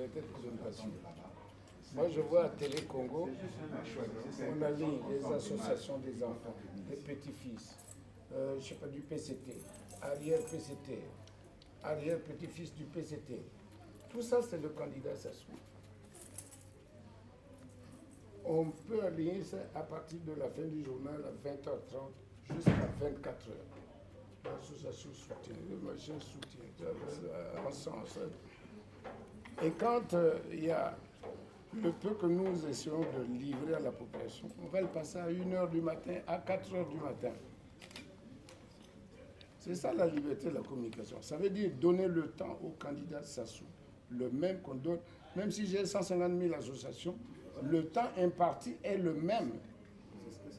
peut-être que je ne pas sûr. Moi, je vois à Télé Congo, on a les associations des enfants, des petits-fils, je ne sais pas, du PCT, arrière-PCT, arrière-petit-fils du PCT. Tout ça, c'est le candidat Sassou. On peut aligner ça à partir de la fin du journal à 20h30 jusqu'à 24h. L'association soutient, le machin soutient, ensemble. Et quand il y a le peu que nous essayons de livrer à la population, on va le passer à 1h du matin, à 4h du matin. C'est ça la liberté de la communication. Ça veut dire donner le temps au candidat Sassou, le même qu'on donne, même si j'ai 150 000 associations, le temps imparti est le même.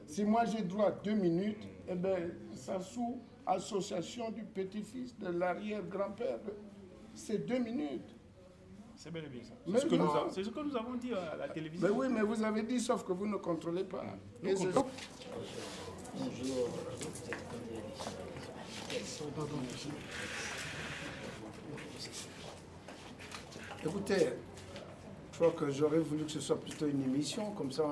Si moi j'ai droit à 2 minutes, eh bien Sassou, association du petit-fils, de l'arrière-grand-père, c'est 2 minutes. C'est bel et bien ça. C'est ce que nous avons dit à la télévision. Mais oui, mais vous avez dit, sauf que vous ne contrôlez pas. Bonjour. Écoutez, je crois que j'aurais voulu que ce soit plutôt une émission, comme ça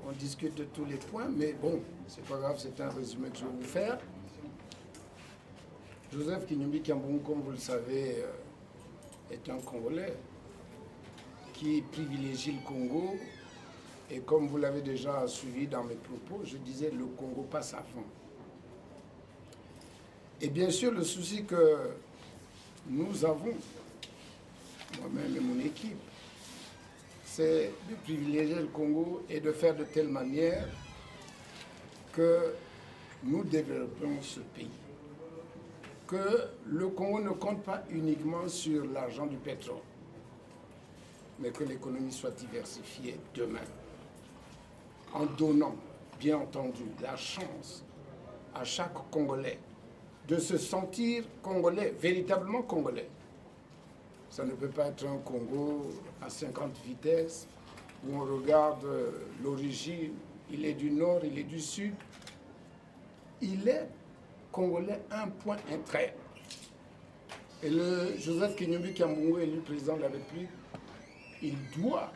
on discute de tous les points, mais bon, c'est pas grave, c'est un résumé que je vais vous faire. Joseph Kinyumbi Kiambungu, comme vous le savez, est un Congolais qui privilégie le Congo. Et comme vous l'avez déjà suivi dans mes propos, je disais le Congo passe avant. Et bien sûr, le souci que nous avons, moi-même et mon équipe, c'est de privilégier le Congo et de faire de telle manière que nous développons ce pays. Que le Congo ne compte pas uniquement sur l'argent du pétrole, mais que l'économie soit diversifiée demain, en donnant, bien entendu, la chance à chaque Congolais de se sentir Congolais, véritablement Congolais. Ça ne peut pas être un Congo à 50 vitesses, où on regarde l'origine, il est du nord, il est du sud. Il est Congolais, un point, un trait. Et le Joseph Kinyumbi Kiambungu, élu président de la République, il doit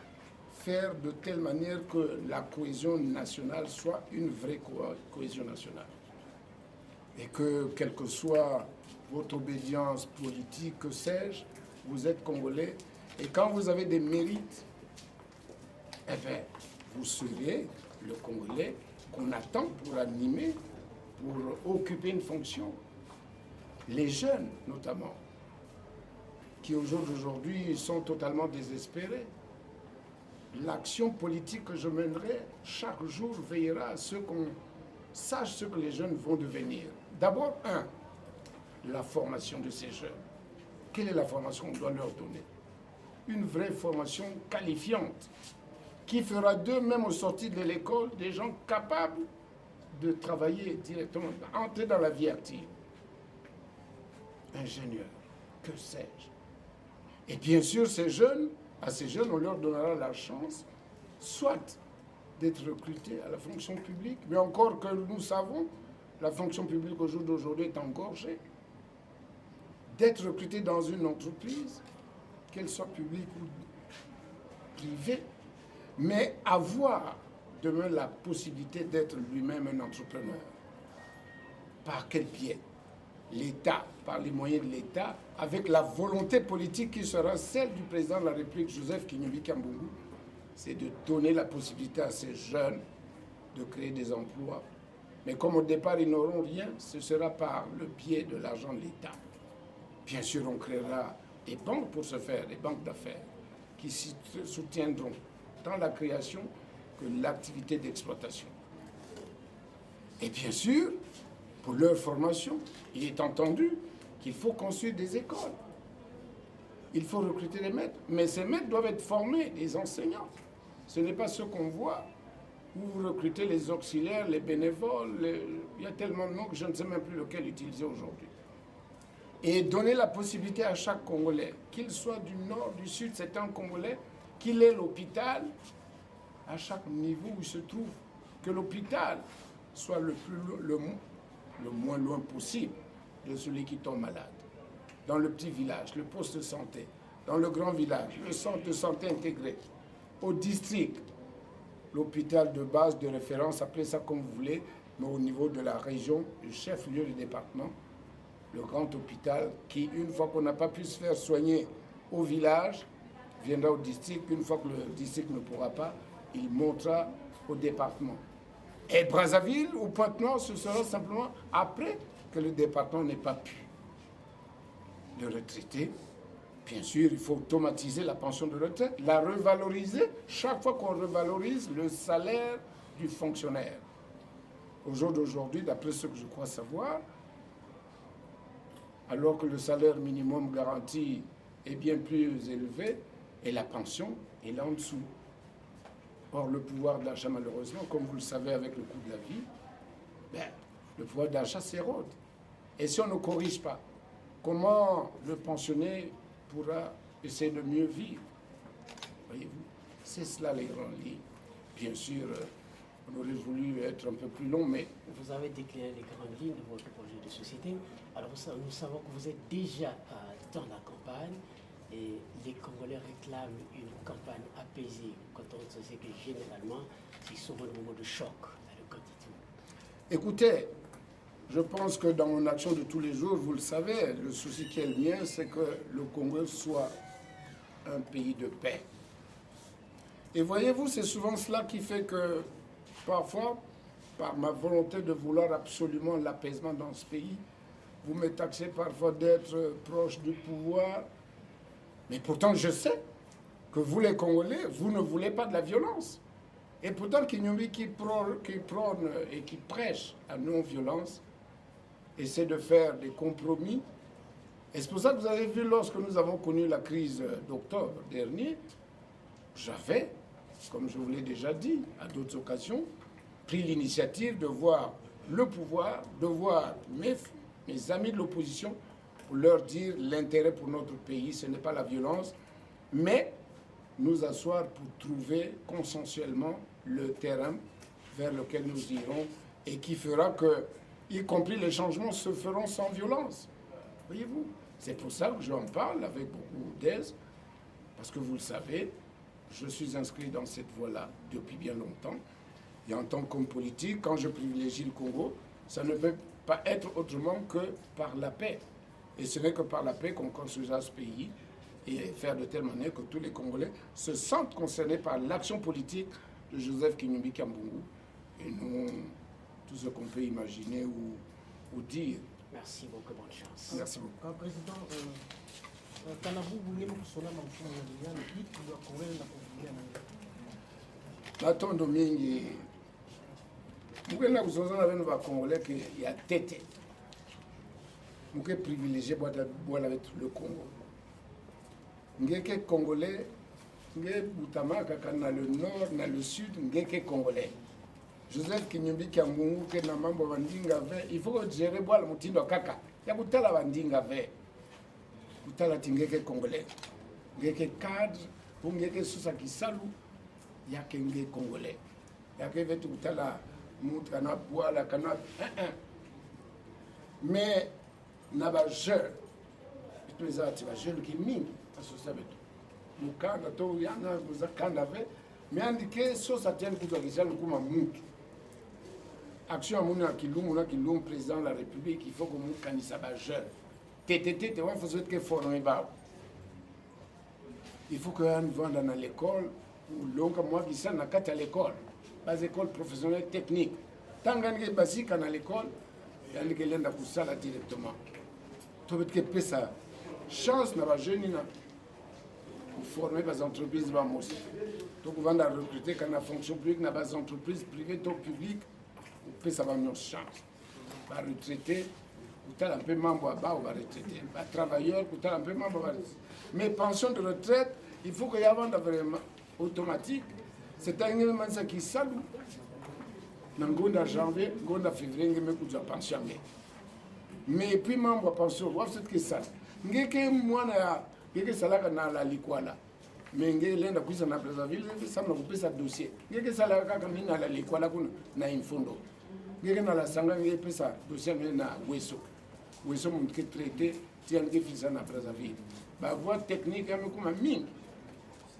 faire de telle manière que la cohésion nationale soit une vraie cohésion nationale. Et que, quelle que soit votre obédience politique, que sais-je, vous êtes Congolais. Et quand vous avez des mérites, eh bien, vous serez le Congolais qu'on attend pour animer, pour occuper une fonction. Les jeunes, notamment, qui aujourd'hui sont totalement désespérés. L'action politique que je mènerai chaque jour veillera à ce qu'on sache ce que les jeunes vont devenir. D'abord, la formation de ces jeunes. Quelle est la formation qu'on doit leur donner? Une vraie formation qualifiante qui fera d'eux, même au sortir de l'école, des gens capables de travailler directement, entrer dans la vie active. Ingénieurs, que sais-je. Et bien sûr, à ces jeunes, on leur donnera la chance, soit d'être recrutés à la fonction publique, mais encore que nous savons, la fonction publique au jour d'aujourd'hui est engorgée, d'être recruté dans une entreprise, qu'elle soit publique ou privée, mais avoir demain la possibilité d'être lui-même un entrepreneur. Par quel biais? L'État, par les moyens de l'État, avec la volonté politique qui sera celle du président de la République, Joseph Kinyumbi Kiambungu, c'est de donner la possibilité à ces jeunes de créer des emplois. Mais comme au départ, ils n'auront rien, ce sera par le biais de l'argent de l'État. Bien sûr, on créera des banques pour ce faire, des banques d'affaires, qui soutiendront tant la création que l'activité d'exploitation. Et bien sûr, pour leur formation, il est entendu qu'il faut construire des écoles. Il faut recruter des maîtres. Mais ces maîtres doivent être formés, des enseignants. Ce n'est pas ce qu'on voit, où vous recrutez les auxiliaires, les bénévoles. Il y a tellement de noms que je ne sais même plus lequel utiliser aujourd'hui. Et donner la possibilité à chaque Congolais, qu'il soit du nord, du sud, c'est un Congolais, qu'il ait l'hôpital à chaque niveau où il se trouve. Que l'hôpital soit le moins loin possible de celui qui tombe malade. Dans le petit village, le poste de santé, dans le grand village, le centre de santé intégré, au district, l'hôpital de base, de référence, appelez ça comme vous voulez, mais au niveau de la région, le chef-lieu du département, le grand hôpital qui, une fois qu'on n'a pas pu se faire soigner au village, viendra au district. Une fois que le district ne pourra pas, il montera au département. Et Brazzaville ou Pointe-Noire, ce sera simplement après que le département n'ait pas pu le retraiter. Bien sûr, il faut automatiser la pension de retraite, la revaloriser chaque fois qu'on revalorise le salaire du fonctionnaire. Au jour d'aujourd'hui, d'après ce que je crois savoir, alors que le salaire minimum garanti est bien plus élevé, et la pension est là en dessous. Or, le pouvoir d'achat, malheureusement, comme vous le savez avec le coût de la vie, le pouvoir d'achat s'érode. Et si on ne corrige pas, comment le pensionné pourra essayer de mieux vivre? Voyez-vous, c'est cela les grandes lignes. Bien sûr, on aurait voulu être un peu plus long, mais... Vous avez décliné les grandes lignes de votre projet de société. Alors nous savons que vous êtes déjà dans la campagne et les Congolais réclament une campagne apaisée quand on sait que généralement, c'est souvent le moment de choc à la quantité. Écoutez, je pense que dans mon action de tous les jours, vous le savez, le souci qui est le mien, c'est que le Congo soit un pays de paix. Et voyez-vous, c'est souvent cela qui fait que, parfois, par ma volonté de vouloir absolument l'apaisement dans ce pays, vous me taxez parfois d'être proche du pouvoir. Mais pourtant, je sais que vous, les Congolais, vous ne voulez pas de la violence. Et pourtant, Kinyombi qui prône et qui prêche la non-violence, essaie de faire des compromis. Et c'est pour ça que vous avez vu, lorsque nous avons connu la crise d'octobre dernier, j'avais, comme je vous l'ai déjà dit à d'autres occasions, pris l'initiative de voir le pouvoir, de voir mes amis de l'opposition, pour leur dire l'intérêt pour notre pays, ce n'est pas la violence, mais nous asseoir pour trouver consensuellement le terrain vers lequel nous irons et qui fera que, y compris les changements, se feront sans violence. Voyez-vous, c'est pour ça que j'en parle avec beaucoup d'aise, parce que vous le savez, je suis inscrit dans cette voie-là depuis bien longtemps. Et en tant qu'homme politique, quand je privilégie le Congo, ça ne peut pas être autrement que par la paix. Et ce n'est que par la paix qu'on construira ce pays et faire de telle manière que tous les Congolais se sentent concernés par l'action politique de Joseph Kinyombi Kambungu et non tout ce qu'on peut imaginer ou dire. Merci beaucoup, bonne chance. Merci beaucoup. Président, Kanabou, vous voulez que cela m'a Matondo mingi mukenda kuzozana beno ba Congolais que ya tete muke privilégié boire avec le Congo ngeke Congolais nge butamaka kana le nord na le sud ngeke Congolais Joseph Kinyombi Kambungu ke na mambo bandinga ve il faut gérer boire le mutindo kaka ya kutala bandinga ve kutala tingeke Congolais ngeke cadre pour ngeke susa kisalu yake nge Congolais yake vetu kutala mutu kana boala kana mais na ba jeune les artistes ba jeune qui mingi asosa betu mukanda to yana kuzakanda ve mais andike so ça tient kuzo kisalo kuma mutu action amuna kilungu na kilungu président de la République il faut que mu kanisa ba jeune TTT te wa faut que former ba il faut que on vende dans l'école longa moi qui ça na kata l'école bas école professionnelle technique tangani basika na l'école yani que lenda kusala directement to bet que pesa chance na ba jeune na former des entreprises ba mosi to vendre recruter kana fonction publique na bas entreprises privées to public pesa ba nos chance ba retraité kutala un peu mambo ba ba retraité ba travailleur kutala un peu mambo ba mais pension de retraite il faut que y ait vraiment automatique. C'est un élément qui salue. Dans le janvier, le février, je me suis pension. Mais puis, je pension, je sais que ça. Je sais moi, je sais que ça là, la liquala. Mais je sais que ça na Brazzaville, ça me coupe ça dossier. Je sais que ça là, quand na la liquala, na infondo. Je sais que na la sanga, je sais ça dossier na Wesso. Wesso, mon traité tiandike fisa na Brazzaville. Ba voie technique ya mekuma mingi.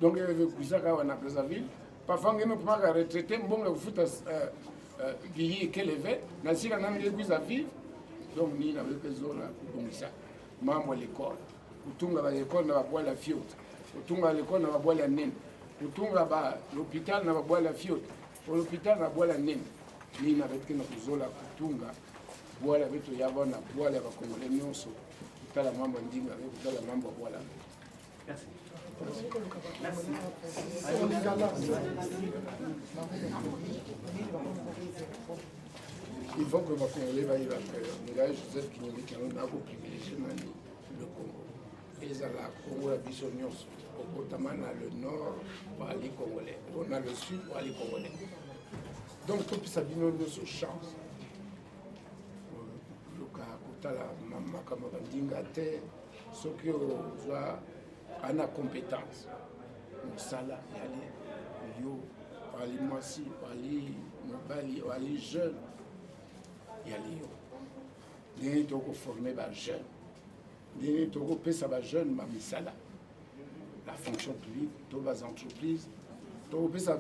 Donc il y avait kuisa kawa na Brazzaville. Parfois ngeno kuma ka retraité mbonga kufuta giyi keleve na sika na mge kuisa vivre. Donc ni na beke zola kubongisa mambo l'école. Kutunga ba l'école na ba bois la fiote. Kutunga l'école na ba bois la nene. Kutunga ba l'hôpital na ba bois la fiote. Pour l'hôpital na bois la nene. Ni na beke na kuzola kutunga bois vitu yabo na bois la bakongole nyonso. Kutala mambo ndinga kutala mambo bois. Merci. Il faut que les Congolais aillent vers Joseph Kinyemi qui a privilégié le Congo. Et ça, la Congo, la Bissonion, notamment le nord, pour aller Congolais. On a le sud, pour aller Congolais. Donc, tout ça vient de ce chance. Le cas, Kotala, Makama Bandingate, ce qui a une compétence. Moussala, Yali, Yo, Wali Mwasi, Wali Mobali, Wali jeune. Yali Yo. Deni toko former ba jeune. Deni toko pesa ba jeune ma misala. La fonction publique, toutes les entreprises, toko pesa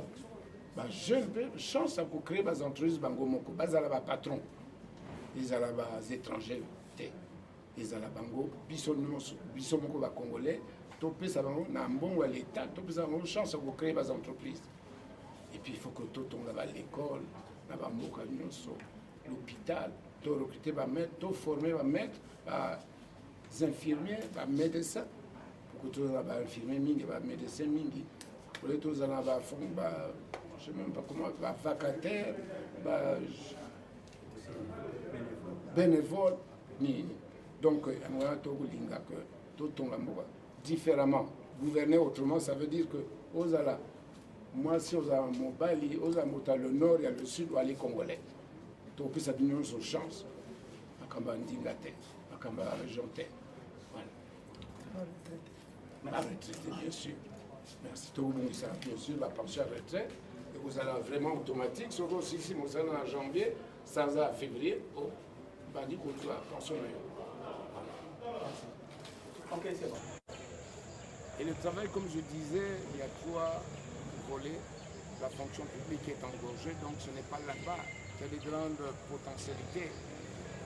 ba jeune chance à créer des entreprises bangomoko, bazala ba patron. Ils ala ba étrangers té. Ils ala bango bisomoko ba congolais. Topé ça na mbongo à l'état, topé ça une chance à créer des entreprises. Et puis il faut que tout on va l'école, na ba mboka nyonso, l'hôpital, to recruter ba maître, to former ba maître, ba infirmiers, ba médecins, pour que tout on va infirmier mingi, ba médecin mingi, pour que tout on va fond ba je sais même pas comment, ba vacataire, ba bénévole ni. Donc on va to linga que tout on va différemment. Gouverner autrement, ça veut dire que Ozala, moi si Ozala Mobali, Ozala Mota, le nord et le sud, ou aller congolais. Donc ça donne une chance. À Kamba Ndingate, à Kamba région terre. Voilà. La retraite, bien sûr. Merci. Tout le monde, bien sûr, la pension à retraite. Et vous allez vraiment automatique. Surtout si vous allez en janvier, ça va février, oh, bah, dit qu'on doit pension. Ok, c'est bon. Et le travail, comme je disais, il y a 3 volets. La fonction publique est engorgée, donc ce n'est pas là-bas qu'il y a des grandes potentialités.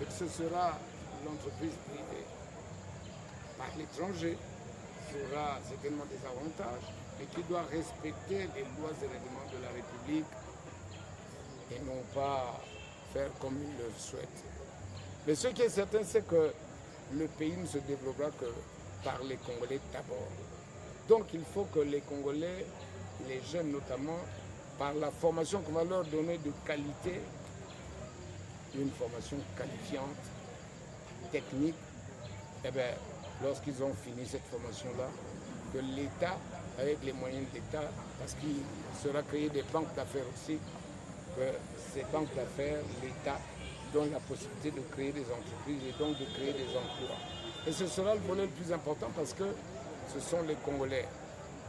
Et ce sera l'entreprise privée. Par l'étranger, qui aura certainement des avantages, mais qui doit respecter les lois et règlements de la République et non pas faire comme il le souhaite. Mais ce qui est certain, c'est que le pays ne se développera que par les Congolais d'abord. Donc il faut que les Congolais, les jeunes notamment, par la formation qu'on va leur donner de qualité, une formation qualifiante, technique, et bien, lorsqu'ils ont fini cette formation-là, que l'État, avec les moyens de l'État, parce qu'il sera créé des banques d'affaires aussi, que ces banques d'affaires, l'État donne la possibilité de créer des entreprises et donc de créer des emplois. Et ce sera le volet le plus important parce que ce sont les Congolais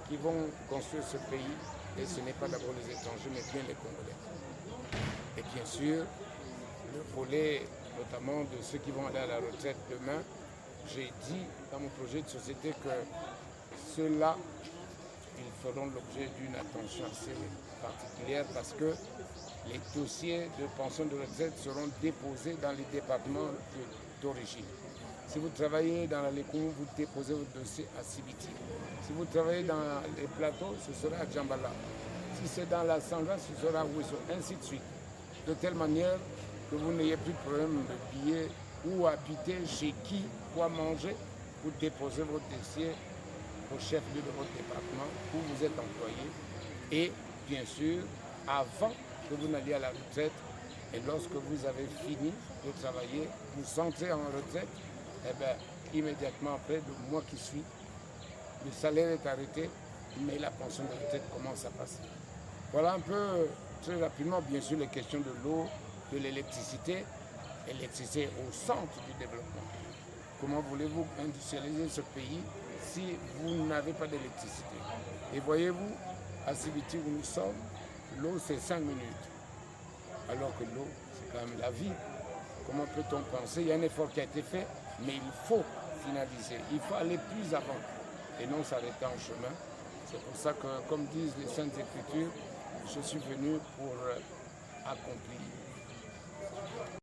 qui vont construire ce pays et ce n'est pas d'abord les étrangers mais bien les Congolais. Et bien sûr, le volet notamment de ceux qui vont aller à la retraite demain, j'ai dit dans mon projet de société que ceux-là, ils feront l'objet d'une attention assez particulière parce que les dossiers de pension de retraite seront déposés dans les départements d'origine. Si vous travaillez dans la Lékoumou, vous déposez votre dossier à Sibiti. Si vous travaillez dans les plateaux, ce sera à Djambala. Si c'est dans la Sanga, ce sera à Ouesso, ainsi de suite. De telle manière que vous n'ayez plus de problème de billets ou habiter chez qui, quoi manger, vous déposez votre dossier au chef-lieu de votre département où vous êtes employé. Et bien sûr, avant que vous n'alliez à la retraite, et lorsque vous avez fini de travailler, vous entrez en retraite, et bien, immédiatement après, le mois qui suit, le salaire est arrêté, mais la pension de retraite commence à passer. Voilà un peu, très rapidement, bien sûr, les questions de l'eau, de l'électricité. L'électricité est au centre du développement. Comment voulez-vous industrialiser ce pays si vous n'avez pas d'électricité? Et voyez-vous, à Sibiti où nous sommes, l'eau c'est 5 minutes. Alors que l'eau, c'est quand même la vie. Comment peut-on penser? Il y a un effort qui a été fait, mais il faut finaliser. Il faut aller plus avant et non s'arrêter en chemin. C'est pour ça que, comme disent les Saintes Écritures, je suis venu pour accomplir.